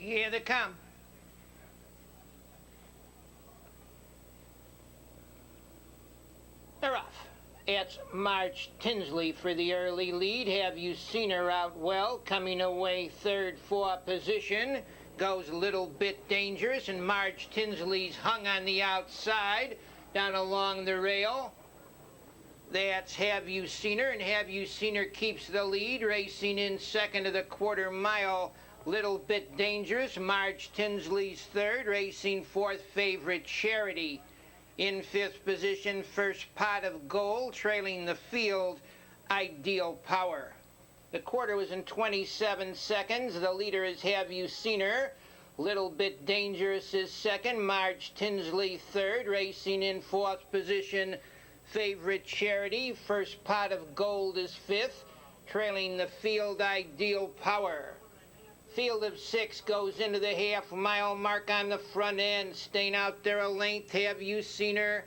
Here they come. They're off. It's Marge Tinsley for the early lead. Have you seen her out well? Coming away third for position. Goes a little bit dangerous, and Marge Tinsley's hung on the outside down along the rail. That's Have You Seen Her, and Have You Seen Her keeps the lead, racing in second of the quarter mile. Little bit dangerous. Marge Tinsley's third, racing fourth, Favorite Charity. In fifth position, First Pot of Gold, trailing the field, Ideal Power. The quarter was in 27 seconds. The leader is Have You Seen Her. Little Bit Dangerous is second. Marge Tinsley third, racing in fourth position, Favorite Charity. First Pot of Gold is fifth, trailing the field, Ideal Power. Field of six goes into the half-mile mark on the front end. Staying out there a length, Have You Seen Her?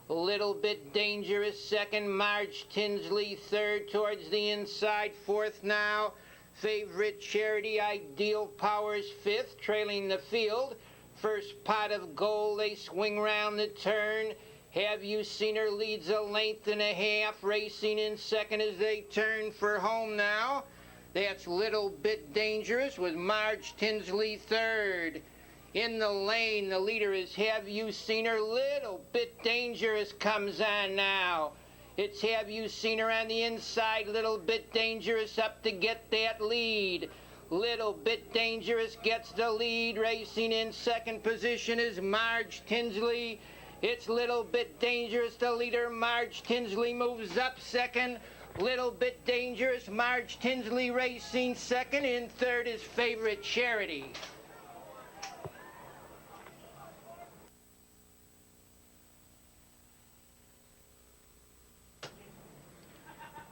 A Little Bit Dangerous second. Marge Tinsley third, towards the inside. Fourth now, Favorite Charity. Ideal Powers fifth, trailing the field. First Pot of Gold, they swing round the turn. Have You Seen Her leads a length and a half, racing in second as they turn for home now. That's Little Bit Dangerous with Marge Tinsley third. In the lane, the leader is Have You Seen Her? Little Bit Dangerous comes on now. It's Have You Seen Her on the inside. Little Bit Dangerous up to get that lead. Little Bit Dangerous gets the lead. Racing in second position is Marge Tinsley. It's Little Bit Dangerous, the leader. Marge Tinsley moves up second. Little Bit Dangerous, Marge Tinsley racing second. In third is Favorite Charity.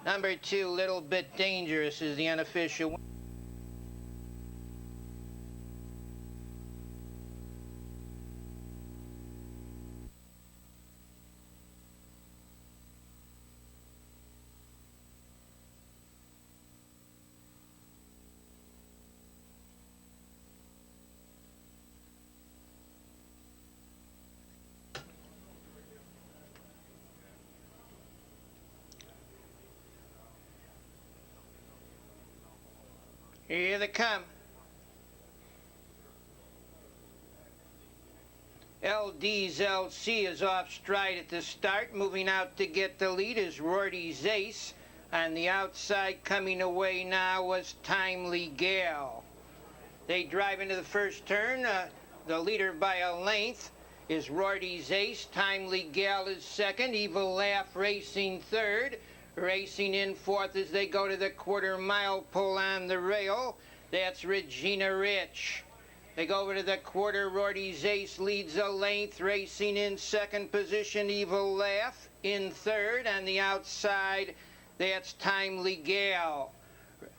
Number 2, Little Bit Dangerous, is the unofficial winner. Here they come. LD's LC is off stride at the start. Moving out to get the lead is Rorty's Ace. On the outside, coming away now, was Timely Gale. They drive into the first turn. The leader by a length is Rorty's Ace. Timely Gale is second. Evil Laugh racing third. Racing in fourth as they go to the quarter mile pull on the rail. That's Regina Rich. They go over to the quarter. Rorty's Ace leads a length. Racing in second position, Evil Laugh. In third on the outside, that's Timely Gale.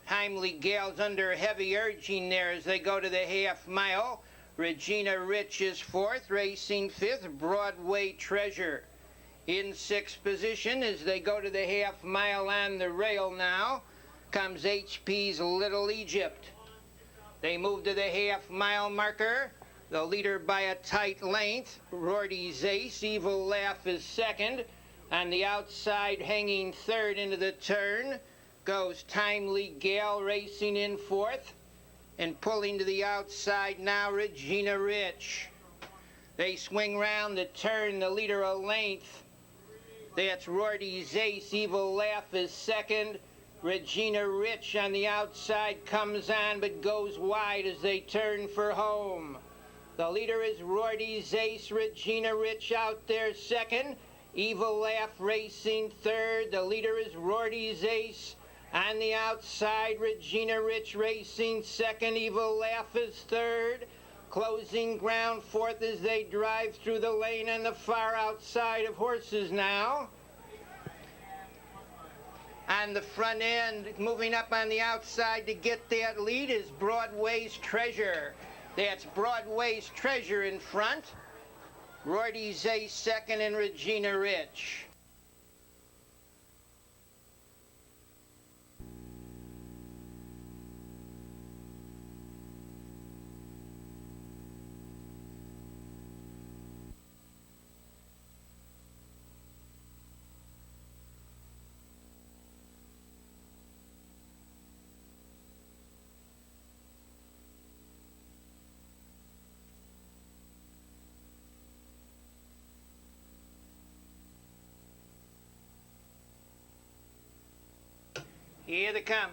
Timely Gale's under heavy urging there as they go to the half mile. Regina Rich is fourth. Racing fifth, Broadway Treasure. In sixth position as they go to the half mile on the rail now comes HP's Little Egypt. They move to the half mile marker. The leader by a tight length, Rorty's Ace. Evil Laugh is second. On the outside, hanging third into the turn, goes Timely Gale, racing in fourth. And pulling to the outside now, Regina Rich. They swing round the turn, the leader a length. That's Rorty's Ace. Evil Laugh is second. Regina Rich on the outside comes on but goes wide as they turn for home. The leader is Rorty's Ace. Regina Rich out there second. Evil Laugh racing third. The leader is Rorty's Ace. On the outside, Regina Rich racing second. Evil Laugh is third. Closing ground fourth as they drive through the lane on the far outside of horses now. On the front end, moving up on the outside to get that lead is Broadway's Treasure. That's Broadway's Treasure in front. Rorty's Ace second and Regina Rich. Here they come.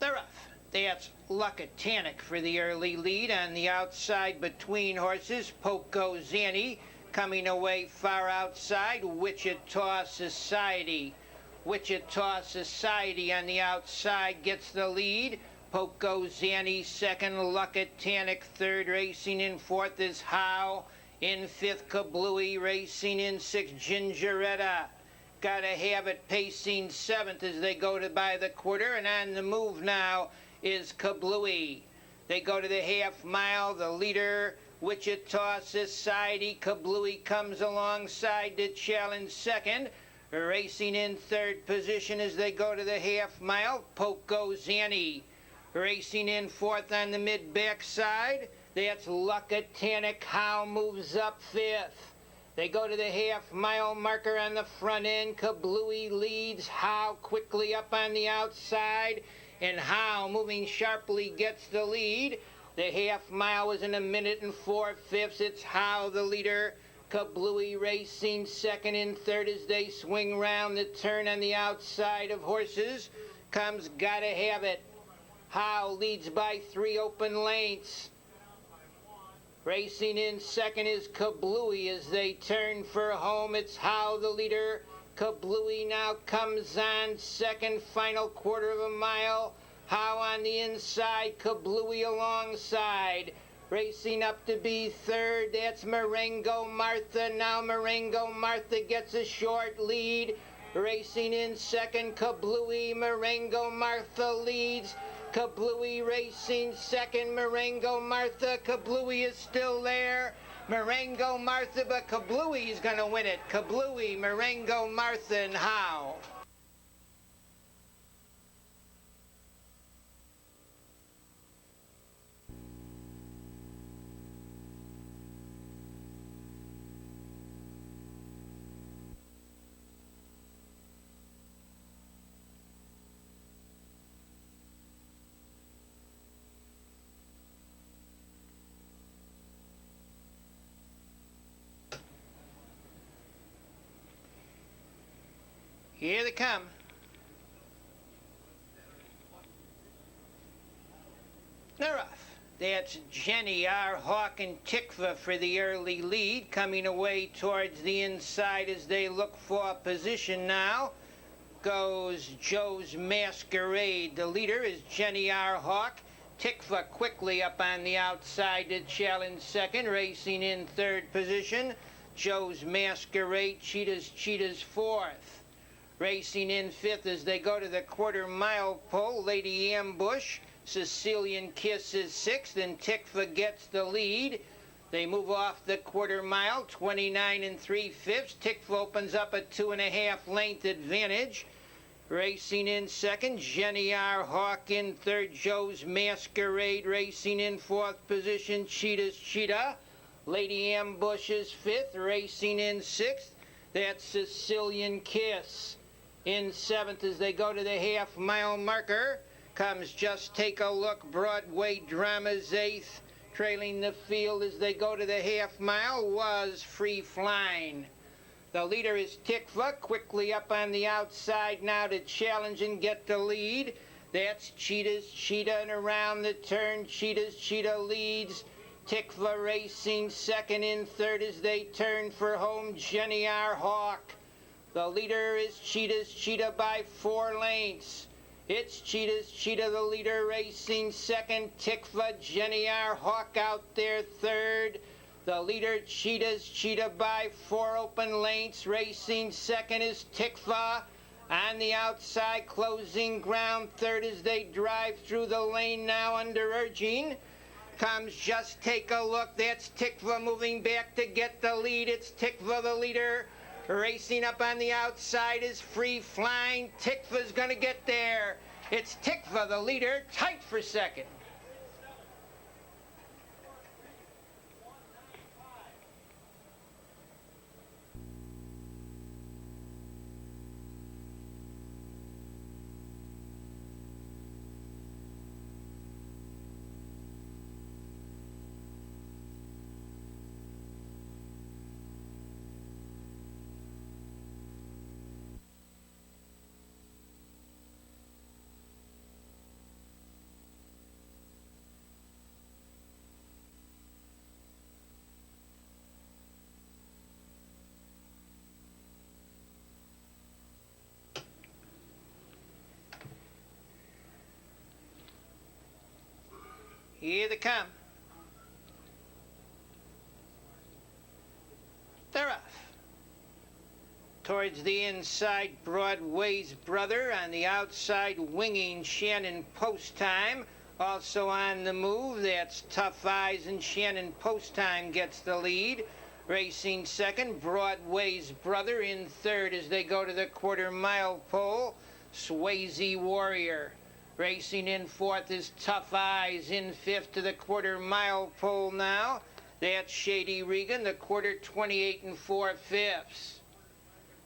They're off. That's Luckatanic for the early lead. On the outside between horses, Poco Zanny. Coming away far outside, Wichita Society. Wichita Society on the outside gets the lead. Poco Zanny second, Luckatanic third. Racing in fourth is How. In fifth, Kablooey. Racing in sixth, Gingeretta. Gotta Have It pacing seventh as they go to by the quarter. And on the move now is Kablooey. They go to the half mile. The leader, Wichita Society. Kablooey comes alongside to challenge second. Racing in third position as they go to the half mile, Poco Zanny. Racing in fourth on the mid-back side, that's Luckatanic. How moves up fifth. They go to the half-mile marker on the front end. Kablooey leads. How quickly up on the outside. And How, moving sharply, gets the lead. The half-mile was in 1 and 4/5. It's How, the leader. Kablooey racing second and third as they swing round the turn on the outside of horses. Comes Gotta Have It. How leads by 3 open lengths. Racing in second is Kablooey as they turn for home. It's How, the leader. Kablooey now comes on second, final quarter of a mile. How on the inside, Kablooey alongside. Racing up to be third, that's Marengo Martha. Now Marengo Martha gets a short lead. Racing in second, Kablooey. Marengo Martha leads. Kablooey racing second, Marengo Martha. Kablooey is still there. Marengo Martha, but Kablooey is going to win it. Kablooey, Marengo Martha, and How. Here they come. They're off. That's Jenny R. Hawk and Tikva for the early lead, coming away towards the inside as they look for position now. Goes Joe's Masquerade. The leader is Jenny R. Hawk. Tikva quickly up on the outside to challenge second, racing in third position. Joe's Masquerade, Cheetah's fourth. Racing in fifth as they go to the quarter-mile pole, Lady Ambush. Sicilian Kiss is sixth, and Tikva gets the lead. They move off the quarter-mile, 29 and 3/5. Tikva opens up a 2.5 length advantage. Racing in second, Jenny R. Hawk in third, Joe's Masquerade. Racing in fourth position, Cheetah. Lady Ambush is fifth. Racing in sixth, that's Sicilian Kiss. In seventh as they go to the half-mile marker comes Just Take a Look, Broadway Drama's eighth. Trailing the field as they go to the half-mile was Free Flying. The leader is Tikva, quickly up on the outside now to challenge and get the lead. That's Cheetah, and around the turn, Cheetah leads. Tikva racing second and third as they turn for home, Jenny R. Hawk. The leader is Cheetah by 4 lengths. It's Cheetah, the leader, racing second. Tikva, Jenny R. Hawk out there third. The leader, Cheetah by 4 open lengths. Racing second is Tikva. On the outside, closing ground third as they drive through the lane now under urging. Comes Just Take a Look. That's Tikva moving back to get the lead. It's Tikva, the leader. Racing up on the outside is Free Flying. Tikva's going to get there. It's Tikva, the leader, tight for second. Here they come. They're off. Towards the inside, Broadway's Brother. On the outside, winging Shannon Post Time. Also on the move, that's Tough Eyes, and Shannon Post Time gets the lead. Racing second, Broadway's Brother. In third as they go to the quarter-mile pole, Swayze Warrior. Racing in fourth is Tough Eyes. In fifth to the quarter-mile pole now. That's Shady Regan, the quarter 28 4/5.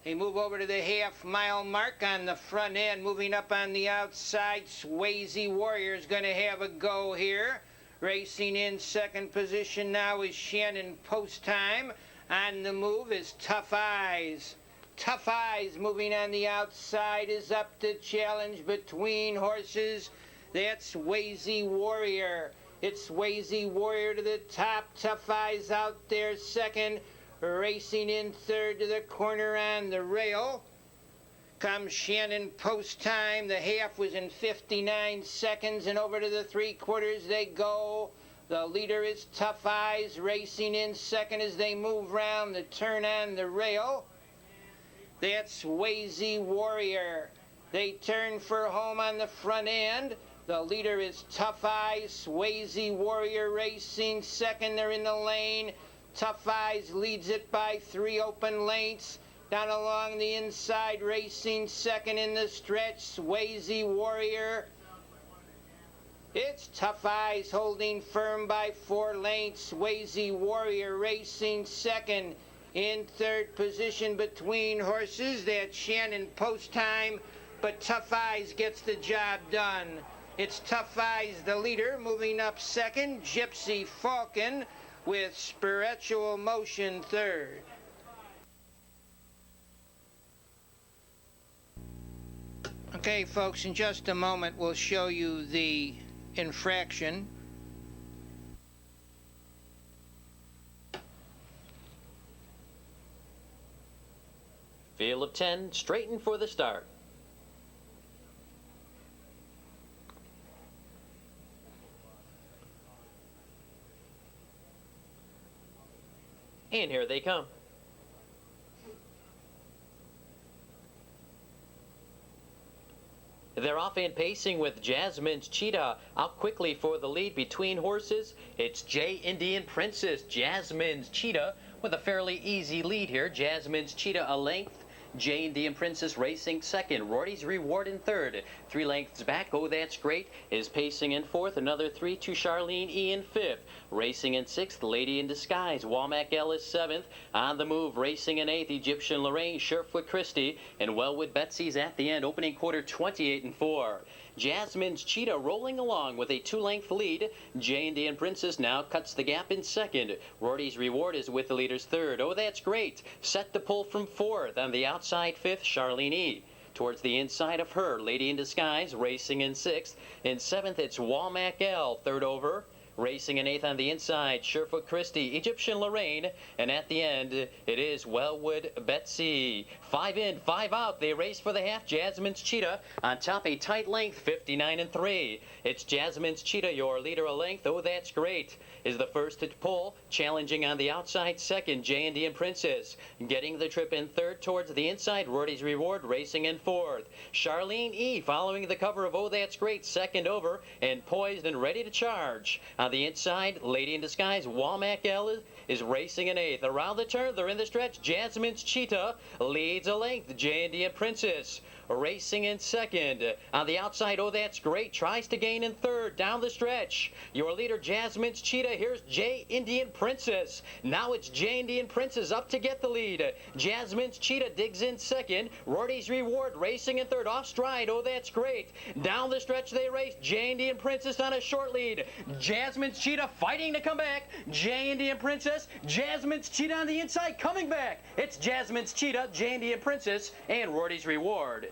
They move over to the half-mile mark on the front end. Moving up on the outside, Swayze Warrior is going to have a go here. Racing in second position now is Shannon Post Time. On the move is Tough Eyes. Tough Eyes moving on the outside is up to challenge between horses. That's Swayze Warrior. It's Swayze Warrior to the top. Tough Eyes out there second. Racing in third to the corner on the rail comes Shannon Post Time. The half was in 59 seconds, and over to the three-quarters they go. The leader is Tough Eyes, racing in second as they move round the turn on the rail. That's Swayze Warrior. They turn for home on the front end. The leader is Tough Eyes. Swayze Warrior racing second. They're in the lane. Tough Eyes leads it by 3 open lengths. Down along the inside, racing second in the stretch, Swayze Warrior. It's Tough Eyes holding firm by 4 lengths. Swayze Warrior racing second. In third position between horses, that's Shannon Post Time, but Tough Eyes gets the job done. It's Tough Eyes, the leader, moving up second. Gypsy Falcon with Spiritual Motion third. Okay, folks, in just a moment we'll show you the infraction. Field of 10, straighten for the start. And here they come. They're off and pacing with Jasmine's Cheetah out quickly for the lead between horses. It's J Indian Princess, Jasmine's Cheetah, with a fairly easy lead here. Jasmine's Cheetah a length. J Indian Princess racing second. Rorty's Reward in third. 3 lengths back, oh that's great, is pacing in fourth. Another 3 to Charlene E in fifth. Racing in sixth, Lady in Disguise. Womack Ellis seventh. On the move, racing in eighth, Egyptian Lorraine, Surefoot Christie, and Wellwood Betsy's at the end, opening quarter 28 4. Jasmine's Cheetah rolling along with a 2-length lead. J Indian Princess now cuts the gap in second. Rorty's Reward is with the leader's third. Oh, that's great. Set to pull from fourth. On the outside fifth, Charlene E. Towards the inside of her, Lady in Disguise racing in sixth. In seventh, it's Womack L. Third over. Racing in eighth on the inside, Surefoot Christie, Egyptian Lorraine, and at the end, it is Wellwood Betsy. 5 in, 5 out. They race for the half. Jasmine's Cheetah on top, a tight length, 59 3. It's Jasmine's Cheetah, your leader a length. Oh, that's great. Is the first to pull, challenging on the outside second, J Indian Princess. Getting the trip in third towards the inside, Rorty's Reward racing in fourth. Charlene E. following the cover of Oh, that's great, second over, and poised and ready to charge. On the inside, Lady in Disguise, Womack L is racing in eighth. Around the turn, they're in the stretch. Jasmine's Cheetah leads a length. J Indian Princess racing in second. On the outside, oh, that's great. Tries to gain in third. Down the stretch, your leader, Jasmine's Cheetah. Here's J Indian Princess. Now it's J Indian Princess up to get the lead. Jasmine's Cheetah digs in second. Rorty's Reward racing in third. Off stride, oh, that's great. Down the stretch they race. J Indian Princess on a short lead. Jasmine's Cheetah fighting to come back. J Indian Princess. Jasmine's Cheetah on the inside coming back. It's Jasmine's Cheetah, J Indian Princess, and Rorty's Reward.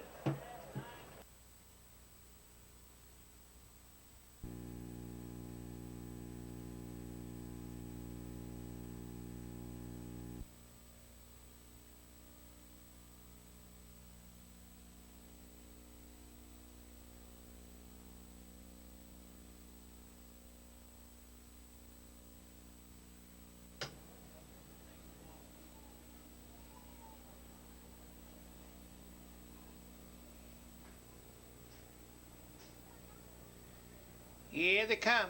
Here they come.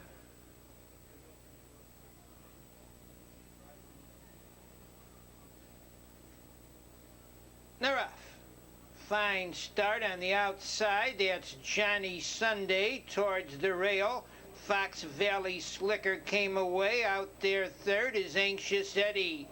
They're off. Fine start on the outside. That's Johnny Sunday towards the rail. Fox Valley Slicker came away. Out there third is Anxious Eddie.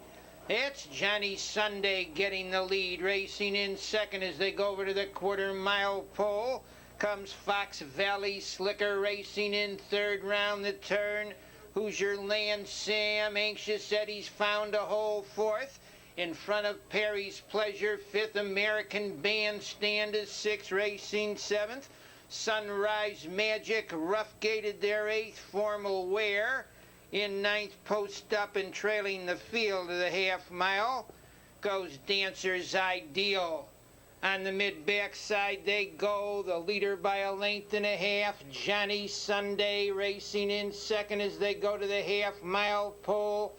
It's Johnny Sunday getting the lead. Racing in second as they go over to the quarter-mile pole. Comes Fox Valley Slicker racing in third round the turn. Hoosier Land Sam. Anxious Eddie's found a hole fourth. In front of Perry's Pleasure, fifth. American Bandstand is sixth, racing seventh. Sunrise Magic, rough gated their eighth. Formal Wear in ninth, post up and trailing the field of the half mile goes Dancer's Ideal. On the mid-backside they go, the leader by a length and a half. Johnny Sunday racing in second as they go to the half mile pole.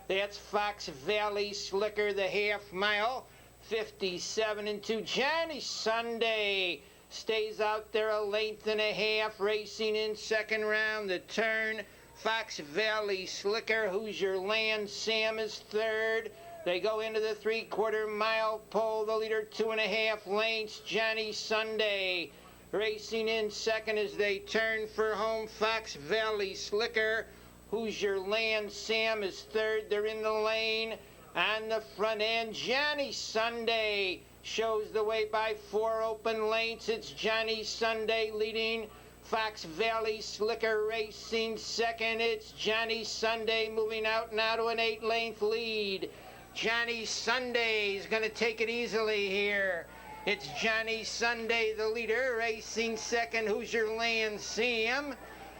That's Fox Valley Slicker, the half mile, 57 and 2. Johnny Sunday stays out there a length and a half, racing in second round the turn. Fox Valley Slicker, Hoosier Land Sam is third. They go into the three-quarter mile pole, the leader 2.5 lengths. Johnny Sunday racing in second as they turn for home. Fox Valley Slicker, Hoosier Land Sam is third. They're in the lane on the front end. Johnny Sunday shows the way by 4 open lengths. It's Johnny Sunday leading. Fox Valley Slicker racing second. It's Johnny Sunday moving out now to an 8-length lead. Johnny Sunday's going to take it easily here. It's Johnny Sunday, the leader, racing second. Hoosier Land Sam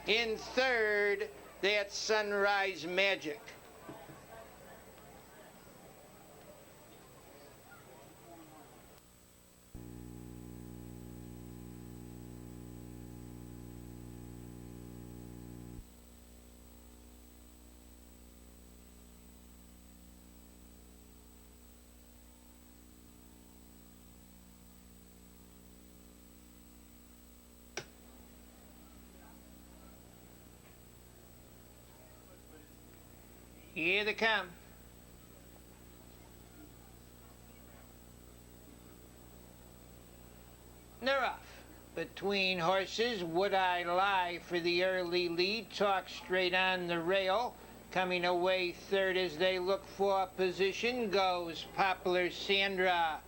in third. That's Sunrise Magic. Here they come. They're off. Between horses, Would I Lie for the early lead. Talk Straight on the rail. Coming away third as they look for position goes Poplar Sandra.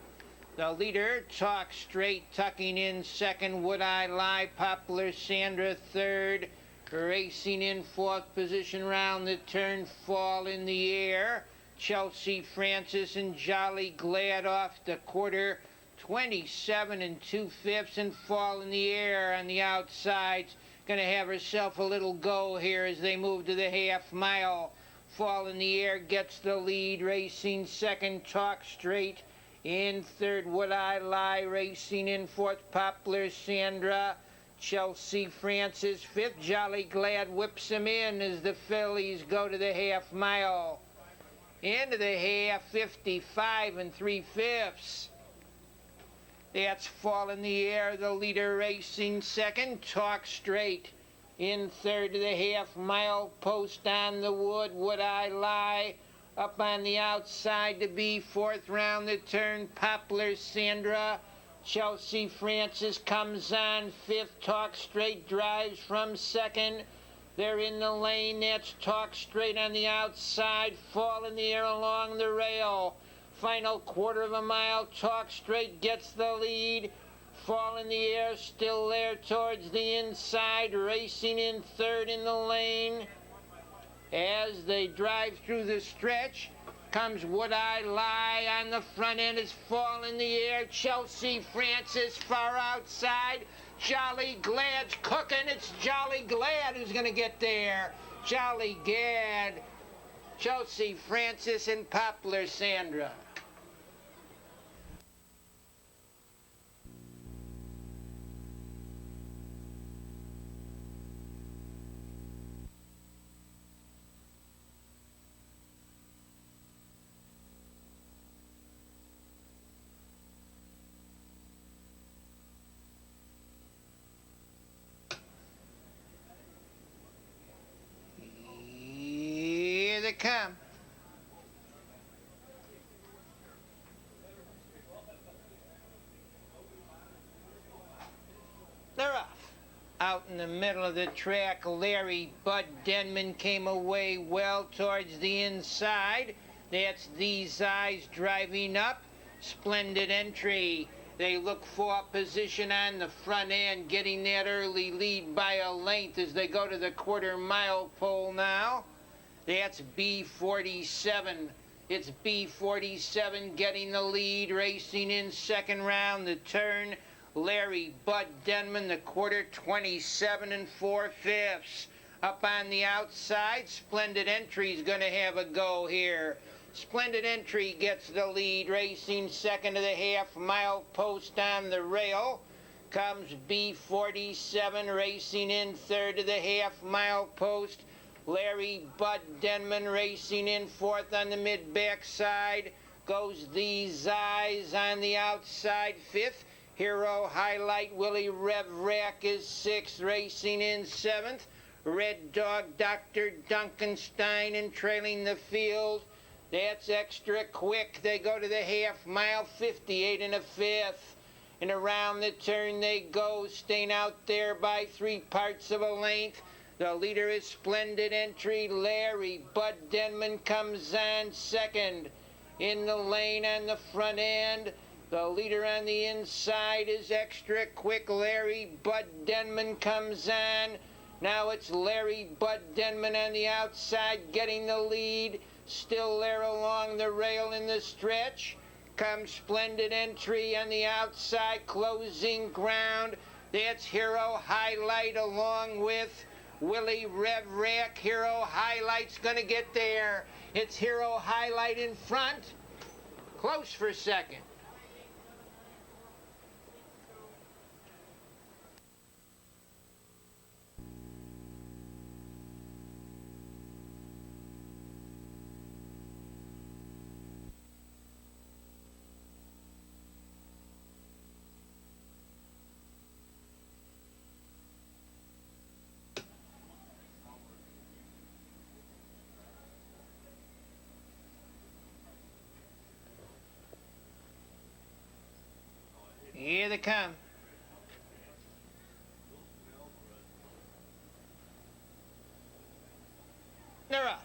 The leader, Talk Straight, tucking in second. Would I Lie, Poplar Sandra third. Racing in fourth position round the turn, Fall in the Air. Chelsea Francis and Jolly Glad off the quarter, 27 and 2/5, and Fall in the Air on the outsides. Gonna have herself a little go here as they move to the half mile. Fall in the Air gets the lead, racing second, Talk Straight. In third, Would I Lie, racing in fourth, Poplar Sandra. Chelsea Francis fifth. Jolly Glad whips him in as the fillies go to the half mile. Into the half, 55 and 3/5. That's Fall in the Air, the leader, racing second. Talk Straight in third to the half mile post on the wood. Would I Lie up on the outside to be fourth round the turn. Poplar Sandra. Chelsea Francis comes on fifth. Talk Straight drives from second. They're in the lane. That's Talk Straight on the outside. Fall in the Air along the rail. Final quarter of a mile. Talk Straight gets the lead. Fall in the Air still there towards the inside. Racing in third in the lane. As they drive through the stretch, comes Would I Lie on the front end. Is Fall in the Air. Chelsea Francis far outside. Jolly Glad's cooking. It's Jolly Glad who's going to get there. Jolly Glad, Chelsea Francis, and Poplar Sandra. they come. They're off. Out in the middle of the track, Larry Bud Denman came away well towards the inside. That's These Eyes driving up. Splendid entry. They look for position on the front end, getting that early lead by a length as they go to the quarter-mile pole now. That's B47. It's B47 getting the lead, racing in second round the turn. Larry Bud Denman, the quarter, 27 4/5. Up on the outside, Splendid Entry's going to have a go here. Splendid Entry gets the lead, racing second to the half-mile post on the rail. Comes B47, racing in third to the half-mile post. Larry Bud Denman racing in fourth on the mid-back side. Goes These Eyes on the outside, fifth. Hero Highlight Willie Rev Rack is sixth, racing in seventh. Red Dog Dr. Duncanstein and trailing the field. That's Extra Quick. They go to the half mile, 58 1/5. And around the turn they go, staying out there by 3/4 of a length. The leader is Splendid Entry. Larry Bud Denman comes on second. In the lane on the front end, the leader on the inside is Extra Quick. Larry Bud Denman comes on. Now it's Larry Bud Denman on the outside getting the lead. Still there along the rail in the stretch. Comes Splendid Entry on the outside, closing ground. That's Hero Highlight along with Willie Rev Rack. Hero Highlight's gonna get there. It's Hero Highlight in front. Close for second. Here they come. They're off.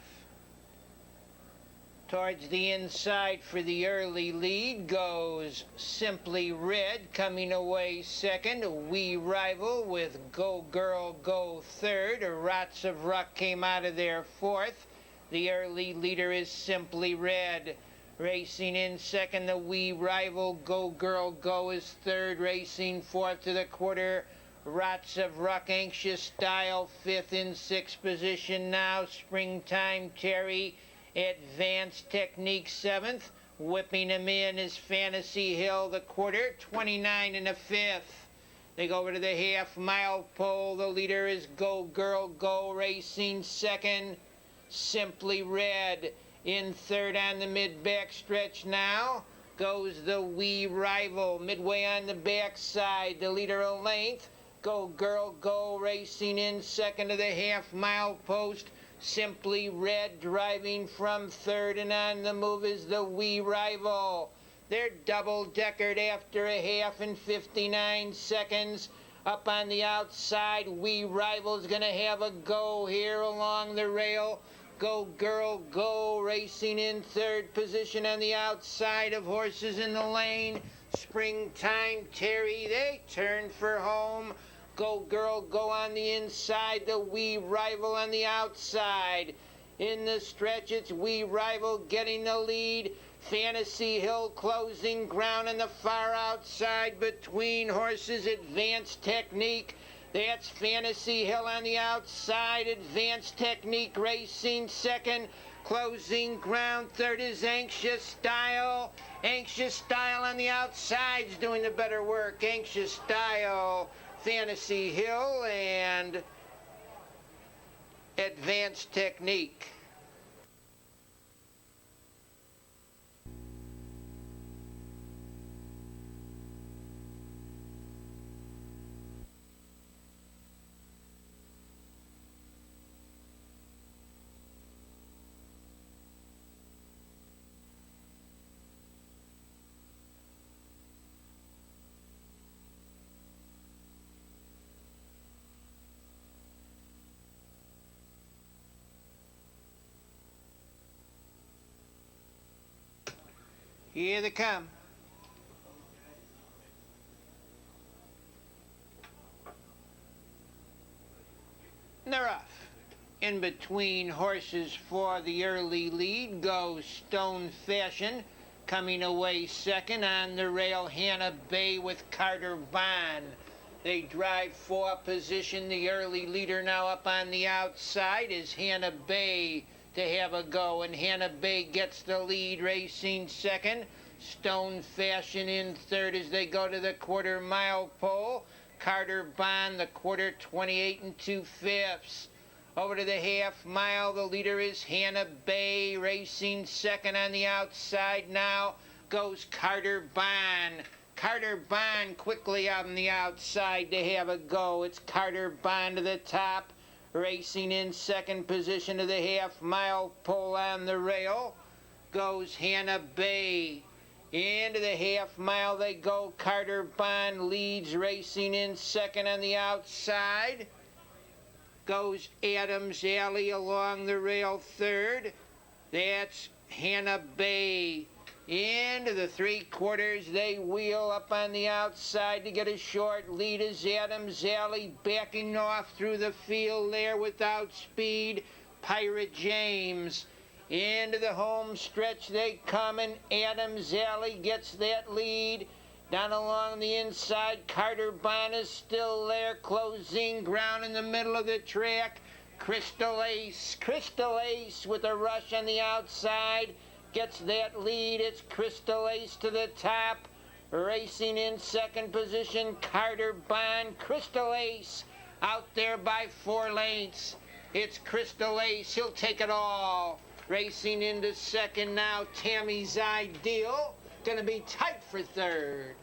Towards the inside for the early lead goes Simply Red, coming away second. A Wee Rival with Go Girl Go third. Rots of Ruck came out of there fourth. The early leader is Simply Red. Racing in second, the Wee Rival. Go Girl Go is third. Racing fourth to the quarter. Rots of Ruck, Anxious Style, fifth. In sixth position now. Springtime Terry. Advanced Technique, seventh. Whipping him in is Fantasy Hill, the quarter, 29 1/5. They go over to the half-mile pole. The leader is Go Girl Go, racing second. Simply Red. In third on the mid-back stretch now goes the Wee Rival. Midway on the backside, the leader a length. Go Girl Go, racing in second to the half-mile post. Simply Red driving from third, and on the move is the Wee Rival. They're double-deckered after a half and 59 seconds. Up on the outside, Wee Rival's going to have a go here along the rail. Go Girl Go racing in third position on the outside of horses in the lane. Springtime Terry, they turn for home. Go Girl Go on the inside, the Wee Rival on the outside. In the stretch, it's Wee Rival getting the lead. Fantasy Hill closing ground on the far outside between horses. Advanced Technique. That's Fantasy Hill on the outside. Advanced Technique racing second. Closing ground third is Anxious Style. Anxious Style on the outside's doing the better work. Anxious Style, Fantasy Hill, and Advanced Technique. Here they come. And they're off. In between horses for the early lead goes Stone Fashion. Coming away second on the rail, Hannah Bay with Carter Bond. They drive for position. The early leader now up on the outside is Hannah Bay to have a go, and Hannah Bay gets the lead, racing second. Stone Fashion in third as they go to the quarter-mile pole. Carter Bond, the quarter, 28 2/5. Over to the half mile, the leader is Hannah Bay, racing second on the outside now goes Carter Bond. Carter Bond quickly on the outside to have a go. It's Carter Bond to the top, racing in second position to the half mile pole on the rail goes Hannah Bay. Into the half mile they go. Carter Bond leads, racing in second on the outside goes Adams Alley along the rail third. That's Hannah Bay. Into the three-quarters they wheel up on the outside to get a short lead as Adams Alley backing off through the field there without speed. Pirate James. Into the home stretch they come, and Adams Alley gets that lead. Down along the inside, Carter Bond is still there, closing ground in the middle of the track. Crystal Ace with a rush on the outside, gets that lead. It's Crystal Ace to the top, racing in second position, Carter Bond. Crystal Ace out there by 4 lengths. It's Crystal Ace, he'll take it all. Racing into second now, Tammy's Ideal. Gonna be tight for third.